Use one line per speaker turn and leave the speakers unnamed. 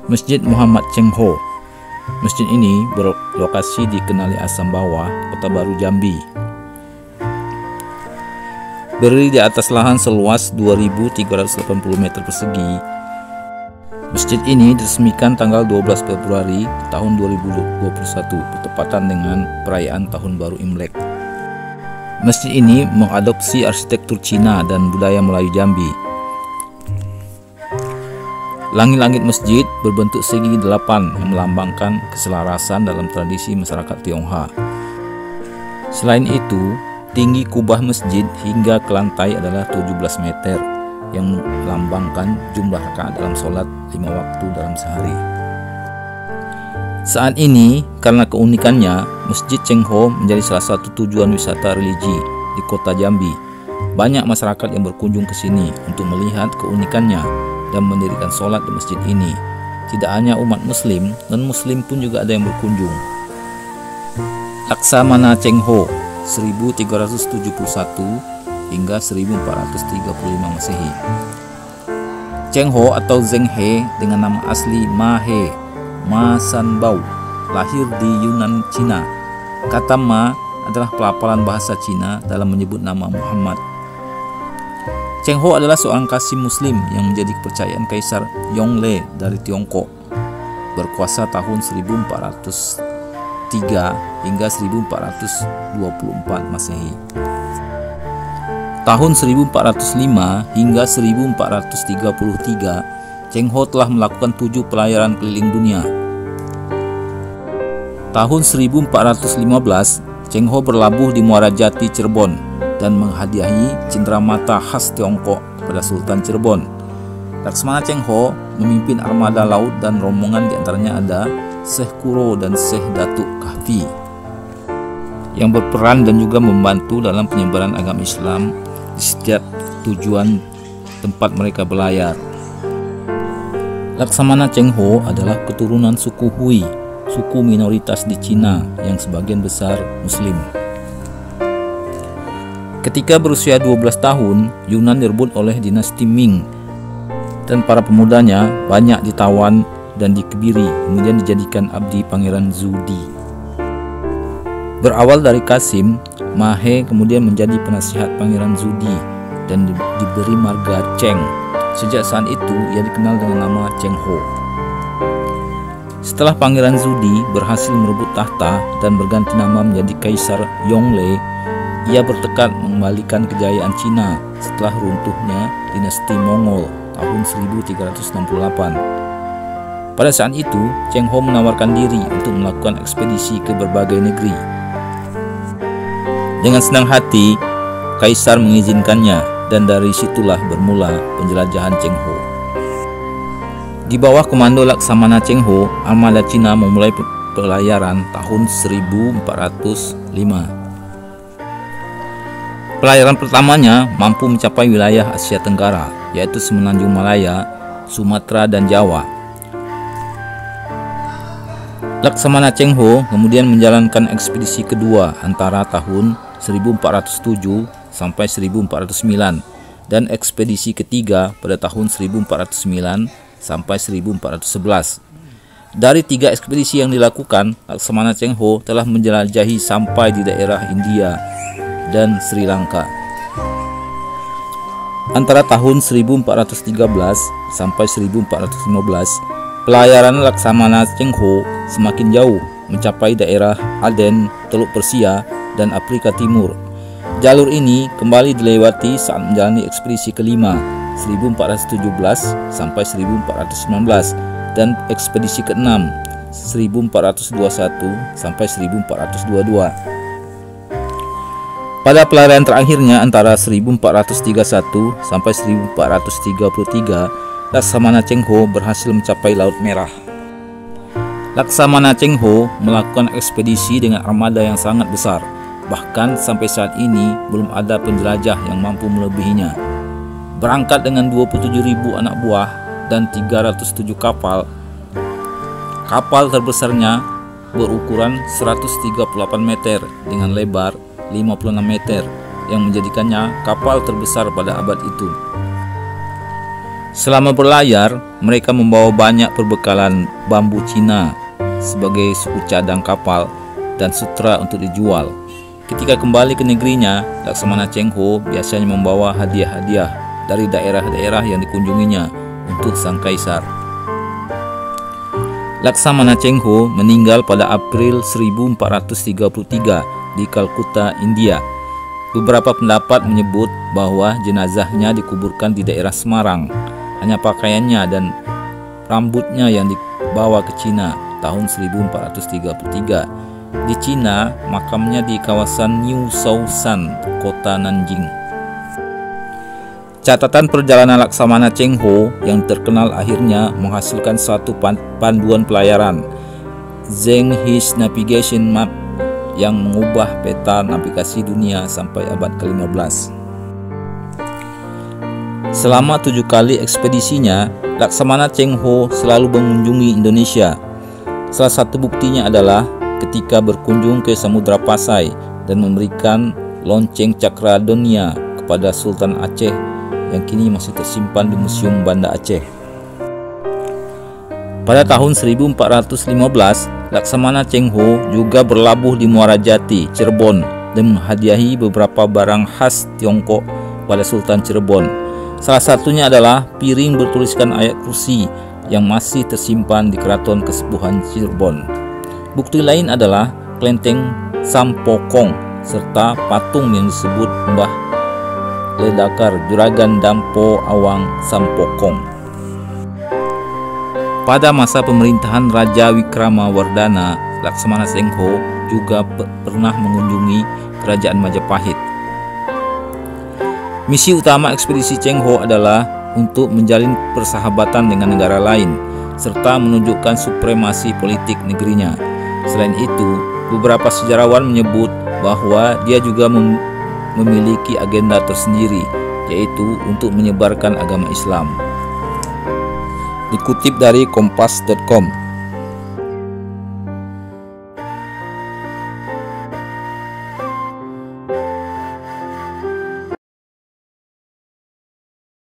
Masjid Muhammad Cheng Ho. Masjid ini berlokasi di Kenali Asam Bawah, Kota Baru, Jambi. Berdiri di atas lahan seluas 2.380 meter persegi. Masjid ini diresmikan tanggal 12 Februari tahun 2021, bertepatan dengan perayaan Tahun Baru Imlek. Masjid ini mengadopsi arsitektur Cina dan budaya Melayu Jambi. Langit-langit masjid berbentuk segi 8 yang melambangkan keselarasan dalam tradisi masyarakat Tionghoa. Selain itu, tinggi kubah masjid hingga ke lantai adalah 17 meter yang melambangkan jumlah rakaat dalam sholat 5 waktu dalam sehari. Saat ini, karena keunikannya, Masjid Cheng Ho menjadi salah satu tujuan wisata religi di kota Jambi. Banyak masyarakat yang berkunjung ke sini untuk melihat keunikannya dan mendirikan sholat di masjid ini. Tidak hanya umat muslim, non-muslim pun juga ada yang berkunjung. Laksamana Cheng Ho 1371 hingga 1435 Masehi. Cheng Ho atau Zheng He dengan nama asli Ma He, Ma San Bao, lahir di Yunan, Cina. Kata Ma adalah pelafalan bahasa Cina dalam menyebut nama Muhammad. Cheng Ho adalah seorang kasim muslim yang menjadi kepercayaan Kaisar Yongle dari Tiongkok, berkuasa tahun 1403 hingga 1424 Masehi. Tahun 1405 hingga 1433, Cheng Ho telah melakukan 7 pelayaran keliling dunia. Tahun 1415, Cheng Ho berlabuh di Muara Jati, Cirebon, dan menghadiahi cenderamata khas Tiongkok kepada Sultan Cirebon. Laksamana Cheng Ho memimpin armada laut dan rombongan diantaranya ada Syekh Kuro dan Syekh Datuk Kahfi yang berperan dan juga membantu dalam penyebaran agama Islam di setiap tujuan tempat mereka berlayar. Laksamana Cheng Ho adalah keturunan suku Hui, suku minoritas di Cina yang sebagian besar Muslim. Ketika berusia 12 tahun, Yunan direbut oleh dinasti Ming dan para pemudanya banyak ditawan dan dikebiri, kemudian dijadikan abdi Pangeran Zudi. Berawal dari Kasim, Ma He kemudian menjadi penasihat Pangeran Zudi dan diberi marga Cheng. Sejak saat itu ia dikenal dengan nama Cheng Ho. Setelah Pangeran Zudi berhasil merebut tahta dan berganti nama menjadi Kaisar Yongle, ia bertekad mengembalikan kejayaan Cina setelah runtuhnya dinasti Mongol tahun 1368. Pada saat itu, Cheng Ho menawarkan diri untuk melakukan ekspedisi ke berbagai negeri. Dengan senang hati, Kaisar mengizinkannya dan dari situlah bermula penjelajahan Cheng Ho. Di bawah komando Laksamana Cheng Ho, armada Cina memulai pelayaran tahun 1405. Pelayaran pertamanya mampu mencapai wilayah Asia Tenggara, yaitu Semenanjung Malaya, Sumatera, dan Jawa. Laksamana Cheng Ho kemudian menjalankan ekspedisi kedua antara tahun 1407 sampai 1409 dan ekspedisi ketiga pada tahun 1409 sampai 1411. Dari 3 ekspedisi yang dilakukan, Laksamana Cheng Ho telah menjelajahi sampai di daerah India dan Sri Lanka. Antara tahun 1413 sampai 1415, pelayaran Laksamana Cheng Ho semakin jauh, mencapai daerah Aden, Teluk Persia, dan Afrika Timur. Jalur ini kembali dilewati saat menjalani ekspedisi kelima 1417 sampai 1419 dan ekspedisi keenam 1421 sampai 1422. Pada pelayaran terakhirnya antara 1431 sampai 1433, Laksamana Cheng Ho berhasil mencapai Laut Merah. Laksamana Cheng Ho melakukan ekspedisi dengan armada yang sangat besar. Bahkan sampai saat ini belum ada penjelajah yang mampu melebihinya. Berangkat dengan 27.000 anak buah dan 307 kapal. Kapal terbesarnya berukuran 138 meter dengan lebar 56 meter yang menjadikannya kapal terbesar pada abad itu. Selama berlayar, mereka membawa banyak perbekalan bambu Cina sebagai suku cadang kapal dan sutra untuk dijual. Ketika kembali ke negerinya, Laksamana Cheng Ho biasanya membawa hadiah-hadiah dari daerah-daerah yang dikunjunginya untuk sang kaisar. Laksamana Cheng Ho meninggal pada April 1433 di Kalkuta, India. Beberapa pendapat menyebut bahwa jenazahnya dikuburkan di daerah Semarang. Hanya pakaiannya dan rambutnya yang dibawa ke Cina tahun 1433. Di Cina, makamnya di kawasan New Shaoshan, kota Nanjing. Catatan perjalanan Laksamana Cheng Ho yang terkenal akhirnya menghasilkan suatu panduan pelayaran, Zheng He's Navigation Map, yang mengubah peta navigasi dunia sampai abad ke-15. Selama 7 kali ekspedisinya, Laksamana Cheng Ho selalu mengunjungi Indonesia. Salah satu buktinya adalah ketika berkunjung ke Samudra Pasai dan memberikan lonceng Cakradonia kepada Sultan Aceh yang kini masih tersimpan di Museum Banda Aceh. Pada tahun 1415, Laksamana Cheng Ho juga berlabuh di Muara Jati, Cirebon, dan menghadiahi beberapa barang khas Tiongkok pada Sultan Cirebon. Salah satunya adalah piring bertuliskan ayat kursi yang masih tersimpan di Keraton Kesepuhan Cirebon. Bukti lain adalah kelenteng Sampokong serta patung yang disebut Mbah Ledakar Juragan Dampo Awang Sampokong. Pada masa pemerintahan Raja Wikramawardhana, Laksamana Cheng Ho juga pernah mengunjungi Kerajaan Majapahit. Misi utama ekspedisi Cheng Ho adalah untuk menjalin persahabatan dengan negara lain serta menunjukkan supremasi politik negerinya. Selain itu, beberapa sejarawan menyebut bahwa dia juga memiliki agenda tersendiri, yaitu untuk menyebarkan agama Islam. Dikutip dari kompas.com.